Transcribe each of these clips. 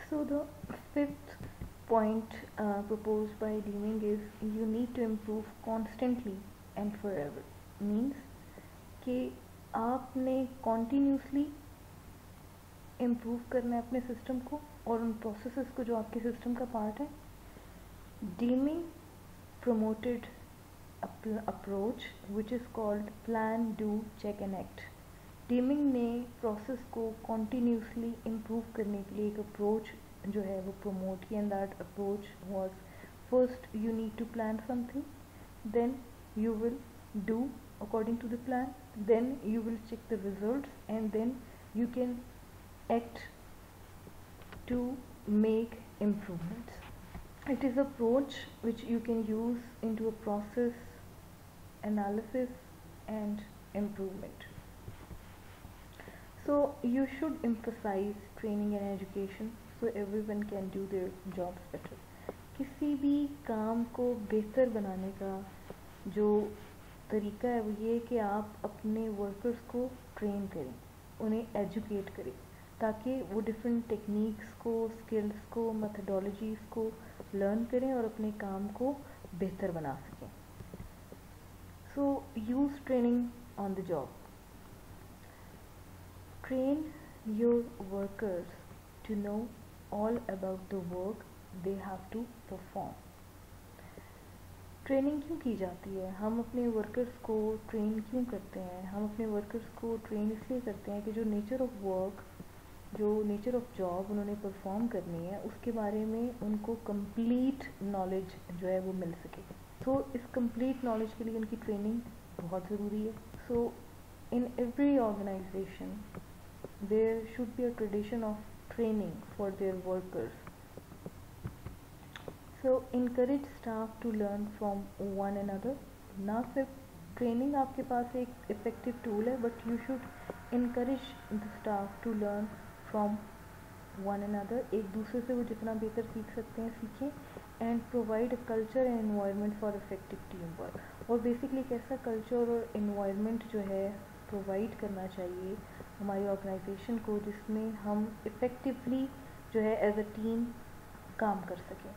So the fifth point proposed by Deming is you need to improve constantly and forever. Means कि आपने continuously improve करना है अपने system को और उन प्रोसेसेस को जो आपके सिस्टम का पार्ट है. Deming promoted approach which is called plan, do, check and act. Deming ने प्रोसेस को कॉन्टीन्यूसली इम्प्रूव करने के लिए एक अप्रोच जो है वो प्रमोट किया. And that approach was first you need to plan something, then you will do according to the plan, then you will check the results and then you can act to make improvements. It is approach which you can use into a process analysis and improvement. So you should emphasize training and education so everyone can do their jobs better. किसी भी काम को बेहतर बनाने का जो तरीका है वो ये है कि आप अपने वर्कर्स को ट्रेन करें, उन्हें एजुकेट करें ताकि वो डिफरेंट टेक्निक्स को, स्किल्स को, मेथडोलॉजीज़ को लर्न करें और अपने काम को बेहतर बना सकें. So use training on the job. Train your workers to know all about the work they have to perform. Training क्यों की जाती है? हम अपने वर्कर्स को ट्रेन क्यों करते हैं? हम अपने वर्कर्स को ट्रेन इसलिए करते हैं कि जो नेचर ऑफ वर्क, जो नेचर ऑफ जॉब उन्होंने परफॉर्म करनी है उसके बारे में उनको कंप्लीट नॉलेज जो है वो मिल सके. तो इस कंप्लीट नॉलेज के लिए उनकी ट्रेनिंग बहुत ज़रूरी है. So in every organisation there should be a tradition of training for their workers. So encourage staff to learn from one another. ना सिर्फ ट्रेनिंग आपके पास एक इफ़ेक्टिव टूल है but you should encourage the staff to learn from one another. एक दूसरे से वो जितना बेहतर सीख सकते हैं सीखें. And provide a culture and environment for effective team work. और बेसिकली एक ऐसा कल्चर और एनवायरनमेंट जो है प्रोवाइड करना चाहिए हमारी ऑर्गेनाइजेशन को जिसमें हम इफ़ेक्टिवली जो है एज अ टीम काम कर सकें.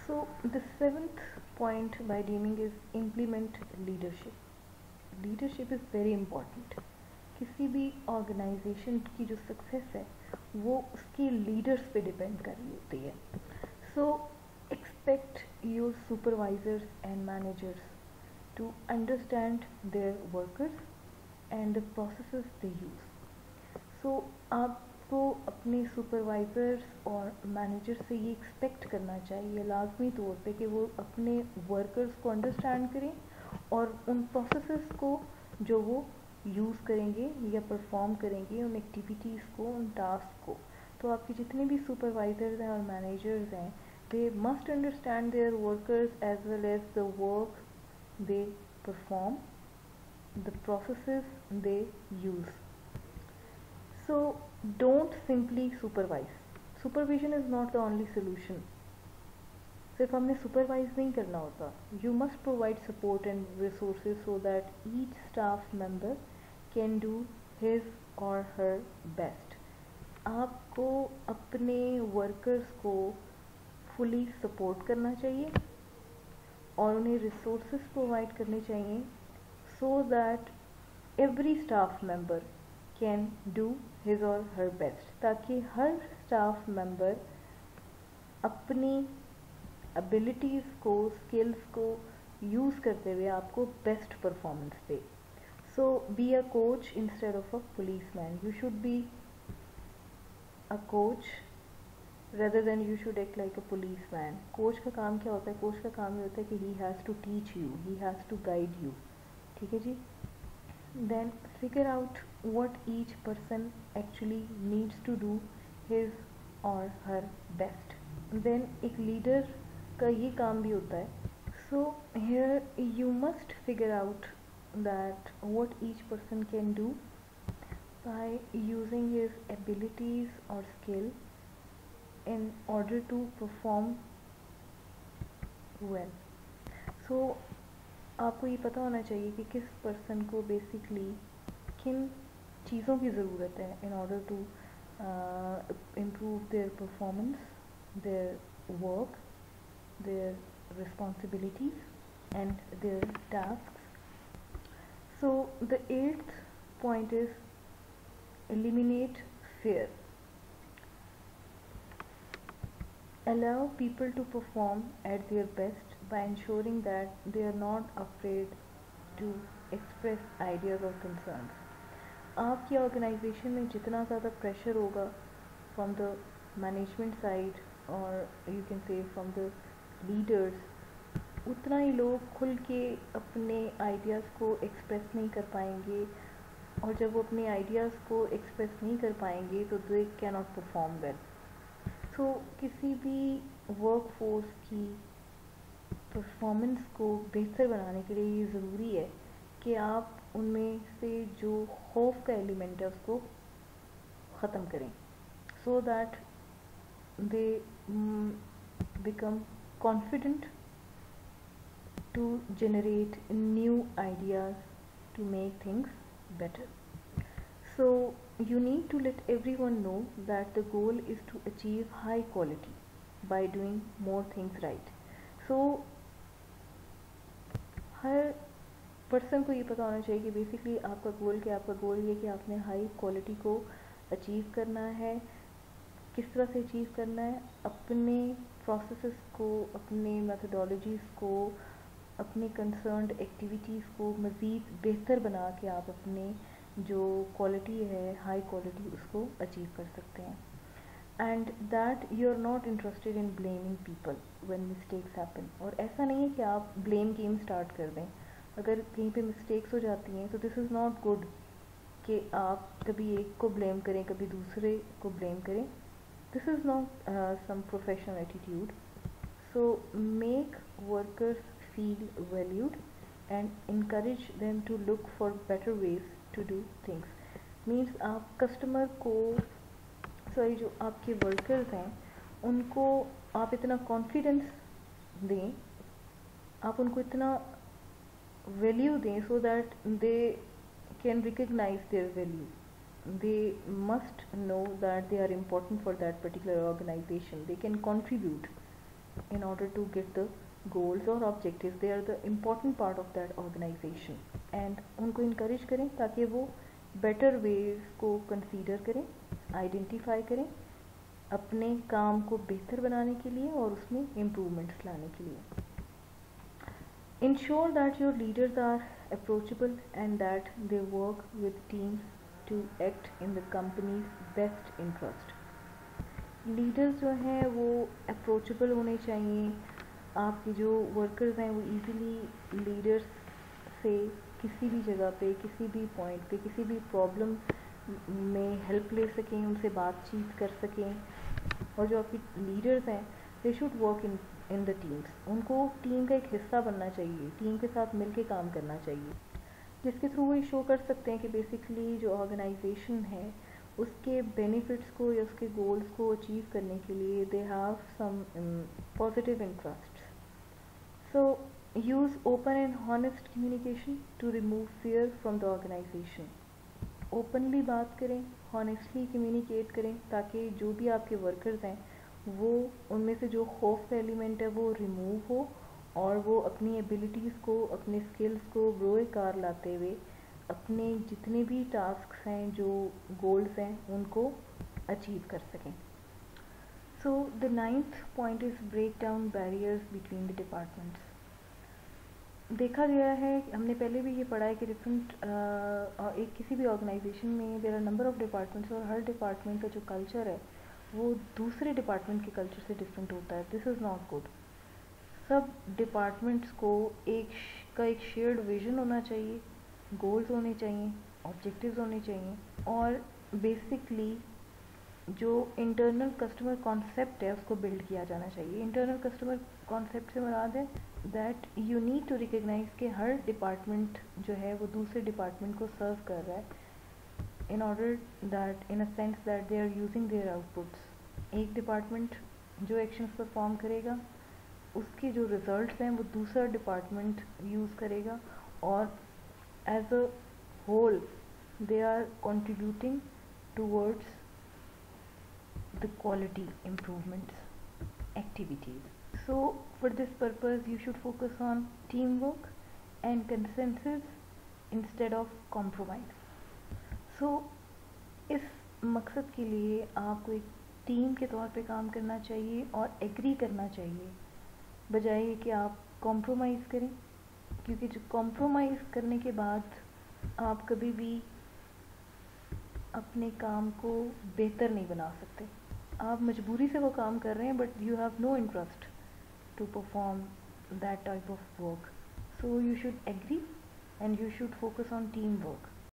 So the seventh point by dimming is implement leadership. Leadership is very important. किसी भी ऑर्गेनाइजेशन की जो सक्सेस है वो उसके लीडर्स पे डिपेंड कर रही होती है. So expect your supervisors and managers to understand their workers and the processes they use. So आपको अपने सुपरवाइजर्स और मैनेजर से ये एक्सपेक्ट करना चाहिए लाजमी तौर पे कि वो अपने वर्कर्स को अंडरस्टैंड करें और उन प्रोसेसेस को जो वो यूज़ करेंगे या परफॉर्म करेंगे उन एक्टिविटीज़ को, उन टास्क को. तो आपके जितने भी सुपरवाइजर्स हैं और मैनेजर्स हैं they must understand their workers as well as the work they perform, the processes they use. So don't simply supervise. Supervision is not the only solution. सिर्फ हमने सुपरवाइज नहीं करना होता. You must provide support and resources so that each staff member can do his or her best. आपको अपने workers को fully support करना चाहिए और उन्हें रिसोर्सेज प्रोवाइड करने चाहिए so that every staff member can do his or her best, ताकि हर स्टाफ मेंबर अपनी एबिलिटीज़ को, स्किल्स को यूज़ करते हुए आपको best performance they. So be a coach instead of a policeman. You should be a coach rather than you should act like a policeman. Coach का काम क्या होता है? कोच का काम ये होता है कि he has to teach you, he has to guide you. ठीक है जी. Then figure out what each person actually needs to do his or her best. Then एक leader का ये काम भी होता है. So here you must figure out that what each person can do by using his abilities or skill in order to perform well. So आपको ये पता होना चाहिए कि किस पर्सन को बेसिकली किन चीज़ों की ज़रूरत है in order to improve improve their performance, their work, their responsibilities, and their tasks. So, the eighth point is eliminate fear. Allow people to perform at their best by ensuring that they are not afraid to express ideas or concerns. आपकी organisation में जितना ज़्यादा pressure होगा from the management side और you can say from the leaders, उतना ही लोग खुल के अपने आइडियाज़ को एक्सप्रेस नहीं कर पाएंगे, और जब वो अपने आइडियाज़ को एक्सप्रेस नहीं कर पाएंगे तो they can not perform well. So किसी भी वर्क फोर्स की परफॉर्मेंस को बेहतर बनाने के लिए ये ज़रूरी है कि आप उनमें से जो खौफ का एलिमेंट है उसको ख़त्म करें, so that they become confident to generate new ideas to make things better. So you need to let everyone know that the goal is to achieve high quality by doing more things right. So her person को ये पता होना चाहिए कि basically आपका गोल क्या है. आपका गोल ये कि आपने हाई क्वालिटी को अचीव करना है. किस तरह से अचीव करना है? अपने प्रोसेसेस को, अपने मेथडोलॉजीज़ को, अपने कंसर्न्ड एक्टिविटीज़ को मज़ीद बेहतर बना के आप अपने जो क्वालिटी है, हाई क्वालिटी, उसको अचीव कर सकते हैं. And that you are not interested in blaming people when mistakes happen. और ऐसा नहीं है कि आप ब्लेम गेम स्टार्ट कर दें. अगर कहीं पे मिस्टेक्स हो जाती हैं तो दिस इज़ नॉट गुड कि आप कभी एक को ब्लेम करें, कभी दूसरे को ब्लेम करें. This is not some professional attitude. So make workers feel valued and encourage them to look for better ways to do things. Means आप कस्टमर को, सॉरी, जो आपके वर्कर्स हैं उनको आप इतना कॉन्फिडेंस दें, आप उनको इतना वैल्यू दें so that they can recognise their value. They must know that they are important for that particular organization. They can contribute in order to get the goals or objectives. They are the important part of that organization. And उनको encourage करें ताकि वो better ways को consider करें, identify करें अपने काम को बेहतर बनाने के लिए और उसमें improvements लाने के लिए. Ensure that your leaders are approachable and that they work with teams to act in the company's best interest. Leaders जो हैं वो अप्रोचेबल होने चाहिए. आपके जो वर्कर्स हैं वो इजीली लीडर्स से किसी भी जगह पे, किसी भी पॉइंट पे, किसी भी प्रॉब्लम में हेल्प ले सकें, उनसे बातचीत कर सकें. और जो आपके लीडर्स हैं they should work in the teams. उनको टीम का एक हिस्सा बनना चाहिए, टीम के साथ मिल के काम करना चाहिए, जिसके थ्रू वो ये शो कर सकते हैं कि बेसिकली जो ऑर्गेनाइजेशन है उसके बेनिफिट्स को या उसके गोल्स को अचीव करने के लिए they have some positive interest. So use open and honest communication to remove fear from the organisation. Openly बात करें, हॉनेस्टली कम्युनिकेट करें ताकि जो भी आपके वर्कर्स हैं वो उनमें से जो खौफ का एलिमेंट है वो रिमूव हो और वो अपनी एबिलिटीज़ को, अपने स्किल्स को बरोए कार लाते हुए अपने जितने भी टास्क्स हैं, जो गोल्स हैं, उनको अचीव कर सकें. So the 9th point is break down barriers between the departments. देखा गया है, हमने पहले भी ये पढ़ा है कि डिफरेंट एक किसी भी ऑर्गेनाइजेशन में there are number of departments और हर डिपार्टमेंट का जो कल्चर है वो दूसरे डिपार्टमेंट के कल्चर से डिफरेंट होता है. This is not good. सब डिपार्टमेंट्स को एक शेयर्ड विजन होना चाहिए, गोल्स होने चाहिए, ऑब्जेक्टिव्स होने चाहिए, और बेसिकली जो इंटरनल कस्टमर कॉन्सेप्ट है उसको बिल्ड किया जाना चाहिए. इंटरनल कस्टमर कॉन्सेप्ट से मुराद है that you need to recognise कि हर डिपार्टमेंट जो है वो दूसरे डिपार्टमेंट को सर्व कर रहा है in order that in a sense that they are using their outputs. एक डिपार्टमेंट जो एक्शंस परफॉर्म करेगा उसके जो रिजल्ट्स हैं वो दूसरा डिपार्टमेंट यूज़ करेगा और as a whole they are contributing towards the quality improvements activities. So for this purpose you should focus on teamwork and consensus instead of compromise. So इस मकसद के लिए आपको एक टीम के तौर पे काम करना चाहिए और एग्री करना चाहिए, बजाय कि आप कॉम्प्रोमाइज़ करें, क्योंकि जो कॉम्प्रोमाइज़ करने के बाद आप कभी भी अपने काम को बेहतर नहीं बना सकते. आप मजबूरी से वो काम कर रहे हैं but you have no interest to perform that type of work. So you should agree and you should focus on team work.